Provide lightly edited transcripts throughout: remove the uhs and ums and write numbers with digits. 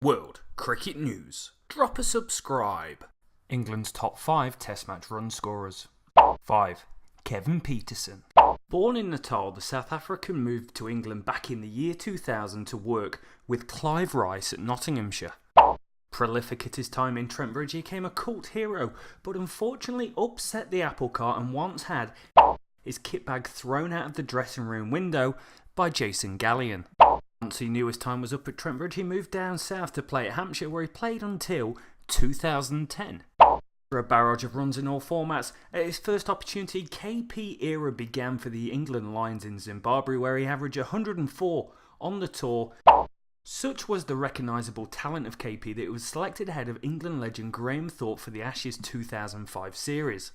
World Cricket News. Drop a subscribe. England's top 5 Test match run scorers. 5. Kevin Pietersen. Born in Natal, the South African moved to England back in the year 2000 to work with Clive Rice at Nottinghamshire. Prolific at his time in Trent he became a cult hero, but unfortunately upset the apple cart and once had his kit bag thrown out of the dressing room window by Jason Gallion. Once he knew his time was up at Trent he moved down south to play at Hampshire, where he played until 2010. After a barrage of runs in all formats, at his first opportunity, KP era began for the England Lions in Zimbabwe, where he averaged 104 on the tour. Such was the recognisable talent of KP that he was selected ahead of England legend Graham Thorpe for the Ashes 2005 series.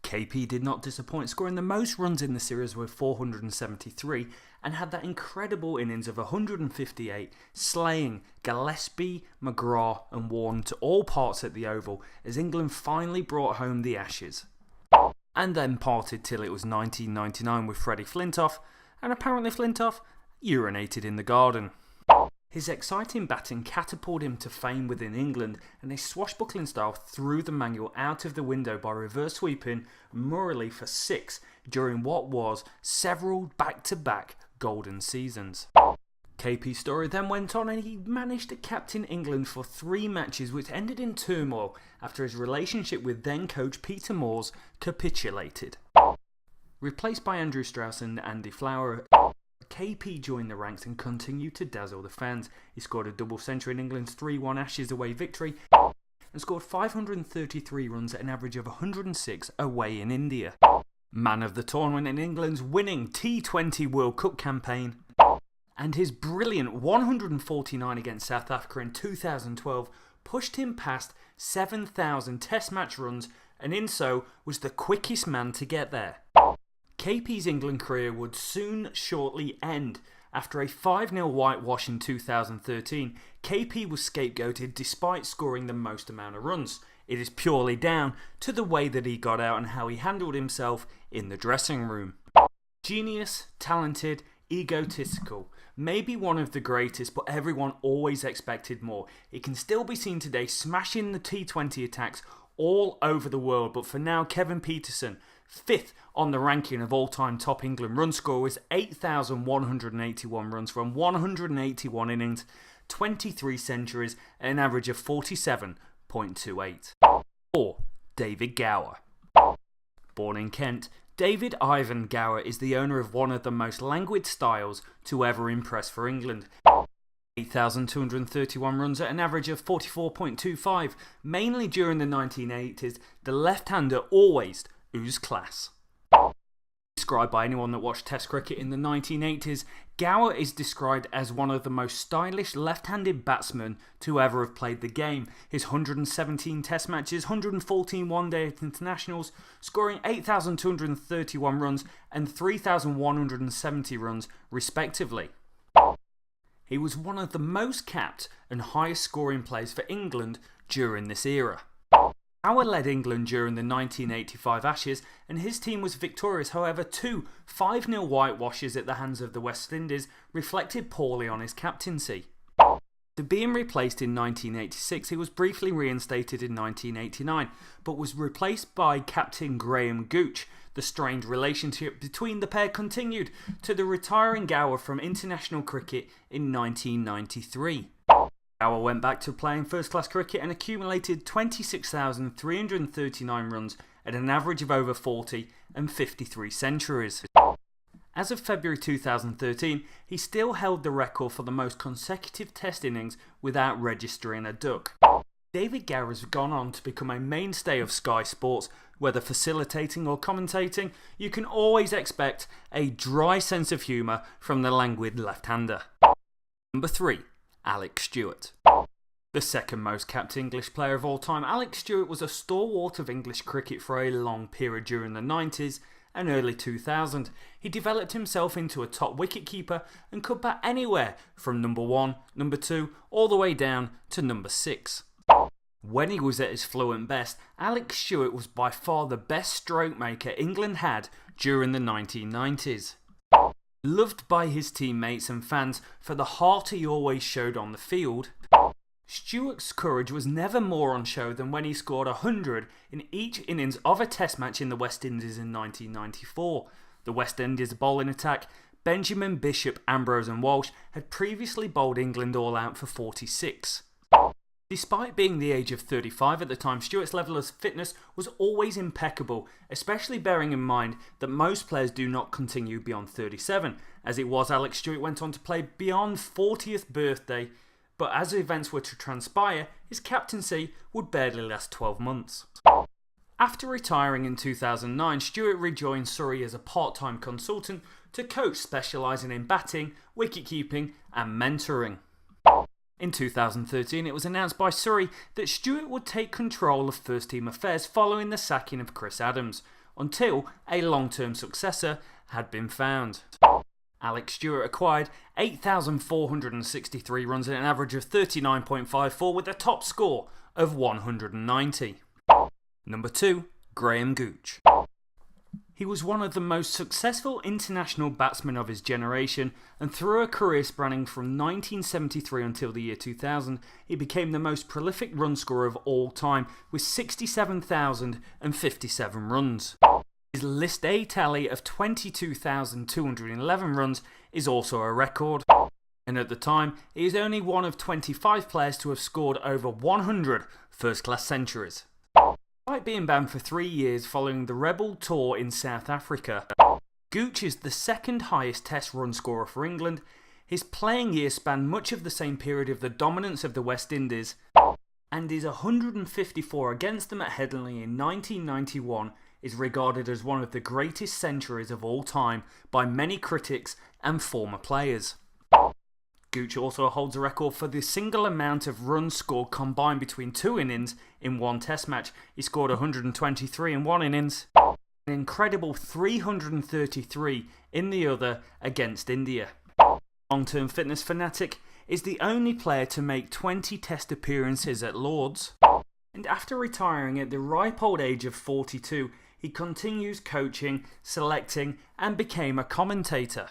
KP did not disappoint, scoring the most runs in the series with 473 and had that incredible innings of 158, slaying Gillespie, McGrath and Warne to all parts at the Oval as England finally brought home the Ashes. And then parted till it was 1999 with Freddie Flintoff, and apparently Flintoff urinated in the garden. His exciting batting catapulted him to fame within England, and his swashbuckling style threw the manual out of the window by reverse sweeping Murray for 6 during what was several back-to-back golden seasons. KP's story then went on and he managed to captain England for 3 matches, which ended in turmoil after his relationship with then coach Peter Moores capitulated. Replaced by Andrew Strauss and Andy Flower, KP joined the ranks and continued to dazzle the fans. He scored a double century in England's 3-1 Ashes away victory and scored 533 runs at an average of 106 away in India. Man of the tournament in England's winning T20 World Cup campaign, and his brilliant 149 against South Africa in 2012 pushed him past 7,000 Test match runs, and in so was the quickest man to get there. KP's England career would shortly end. After a 5-0 whitewash in 2013, KP was scapegoated despite scoring the most amount of runs. It is purely down to the way that he got out and how he handled himself in the dressing room. Genius, talented, egotistical, maybe one of the greatest, but everyone always expected more. He can still be seen today smashing the T20 attacks all over the world, but for now Kevin Pietersen, 5th on the ranking of all-time top England run scorers, 8,181 runs from 181 innings, 23 centuries at an average of 47.28. 4. David Gower. Born in Kent, David Ivan Gower is the owner of one of the most languid styles to ever impress for England. 8,231 runs at an average of 44.25. Mainly during the 1980s, the left-hander always oozed class. Described by anyone that watched Test cricket in the 1980s, Gower is described as one of the most stylish left-handed batsmen to ever have played the game. His 117 Test matches, 114 one-day internationals, scoring 8,231 runs and 3,170 runs respectively. He was one of the most capped and highest scoring players for England during this era. Gower led England during the 1985 Ashes and his team was victorious. However, 2 5-0 whitewashes at the hands of the West Indies reflected poorly on his captaincy. After being replaced in 1986, he was briefly reinstated in 1989, but was replaced by captain Graham Gooch. The strained relationship between the pair continued to the retiring Gower from international cricket in 1993. Gower went back to playing first-class cricket and accumulated 26,339 runs at an average of over 40 and 53 centuries. As of February 2013, he still held the record for the most consecutive Test innings without registering a duck. David Gower has gone on to become a mainstay of Sky Sports. Whether facilitating or commentating, you can always expect a dry sense of humour from the languid left-hander. Number 3. Alex Stewart. The second most capped English player of all time, Alex Stewart was a stalwart of English cricket for a long period during the 90s and early 2000s. He developed himself into a top wicketkeeper and could bat anywhere from number 1, number 2, all the way down to number 6. When he was at his fluent best, Alex Stewart was by far the best stroke maker England had during the 1990s. Loved by his teammates and fans for the heart he always showed on the field, Stewart's courage was never more on show than when he scored 100 in each innings of a Test match in the West Indies in 1994. The West Indies bowling attack, Benjamin, Bishop, Ambrose and Walsh, had previously bowled England all out for 46. Despite being the age of 35 at the time, Stewart's level of fitness was always impeccable, especially bearing in mind that most players do not continue beyond 37. As it was, Alex Stewart went on to play beyond 40th birthday, but as events were to transpire, his captaincy would barely last 12 months. After retiring in 2009, Stewart rejoined Surrey as a part-time consultant to coach specialising in batting, wicket-keeping and mentoring. In 2013, it was announced by Surrey that Stewart would take control of first-team affairs following the sacking of Chris Adams, until a long-term successor had been found. Alex Stewart acquired 8,463 runs at an average of 39.54 with a top score of 190. Number 2. Graham Gooch. He was one of the most successful international batsmen of his generation, and through a career spanning from 1973 until the year 2000, he became the most prolific run scorer of all time with 67,057 runs. His List A tally of 22,211 runs is also a record, and at the time, he is only one of 25 players to have scored over 100 first-class centuries. Despite being banned for 3 years following the Rebel Tour in South Africa, Gooch is the second highest Test run scorer for England. His playing years span much of the same period of the dominance of the West Indies, and his 154 against them at Headingley in 1991 is regarded as one of the greatest centuries of all time by many critics and former players. Gooch also holds a record for the single amount of runs scored combined between two innings in one Test match. He scored 123 in one innings, an incredible 333 in the other against India. Long-term fitness fanatic, is the only player to make 20 Test appearances at Lord's, and after retiring at the ripe old age of 42, he continues coaching, selecting and became a commentator.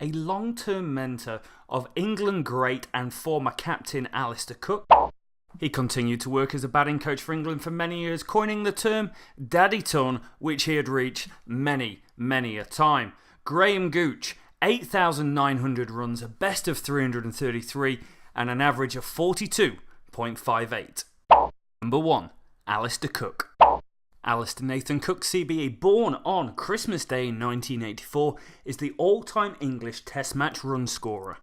A long-term mentor of England great and former captain Alistair Cooke. He continued to work as a batting coach for England for many years, coining the term Daddy Ton, which he had reached many a time. Graham Gooch, 8,900 runs, a best of 333 and an average of 42.58. Number 1. Alistair Cooke. Alistair Nathan Cooke, CBE, born on Christmas Day in 1984, is the all-time English Test match run scorer.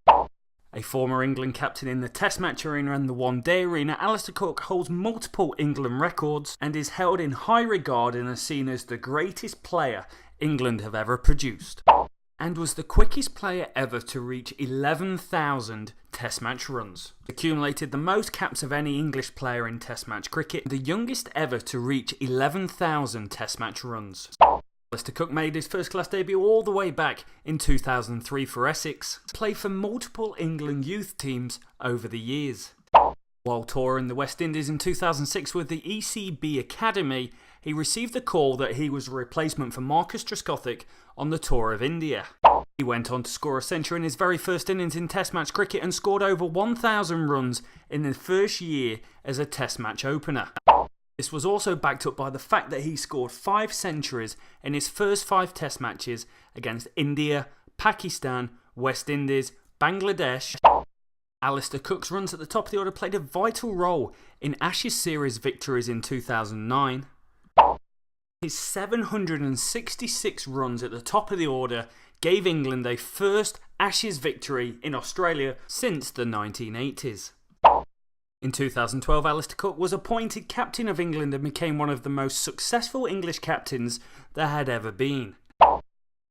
A former England captain in the Test match arena and the one-day arena, Alistair Cooke holds multiple England records and is held in high regard and is seen as the greatest player England have ever produced, and was the quickest player ever to reach 11,000 Test match runs. Accumulated the most caps of any English player in Test match cricket, the youngest ever to reach 11,000 Test match runs. Alistair Cooke made his first-class debut all the way back in 2003 for Essex, played for multiple England youth teams over the years. While touring the West Indies in 2006 with the ECB Academy, he received the call that he was a replacement for Marcus Trescothick on the Tour of India. He went on to score a century in his very first innings in Test match cricket and scored over 1,000 runs in the first year as a Test match opener. This was also backed up by the fact that he scored 5 centuries in his first 5 Test matches against India, Pakistan, West Indies, Bangladesh. Alistair Cooke's runs at the top of the order played a vital role in Ashes series victories in 2009. His 766 runs at the top of the order gave England a first Ashes victory in Australia since the 1980s. In 2012, Alistair Cooke was appointed captain of England and became one of the most successful English captains there had ever been,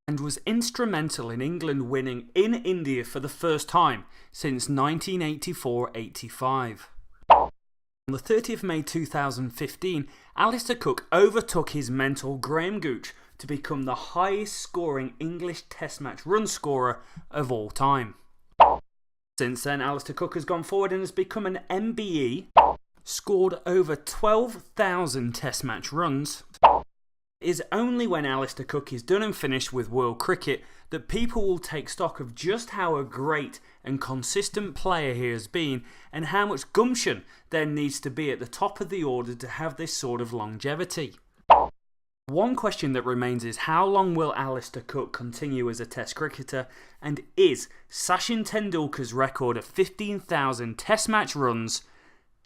and was instrumental in England winning in India for the first time since 1984-85. On the 30th of May 2015, Alistair Cooke overtook his mentor Graham Gooch to become the highest scoring English Test match run scorer of all time. Since then, Alistair Cooke has gone forward and has become an MBE, scored over 12,000 Test match runs. It is only when Alistair Cooke is done and finished with world cricket that people will take stock of just how a great and consistent player he has been, and how much gumption there needs to be at the top of the order to have this sort of longevity. One question that remains is, how long will Alistair Cooke continue as a Test cricketer, and is Sachin Tendulkar's record of 15,000 Test match runs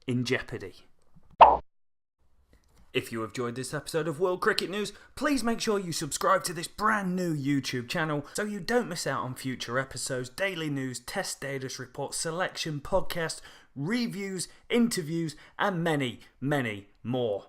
in jeopardy? If you have enjoyed this episode of World Cricket News, please make sure you subscribe to this brand new YouTube channel so you don't miss out on future episodes, daily news, Test status reports, selection, podcasts, reviews, interviews, and many, many more.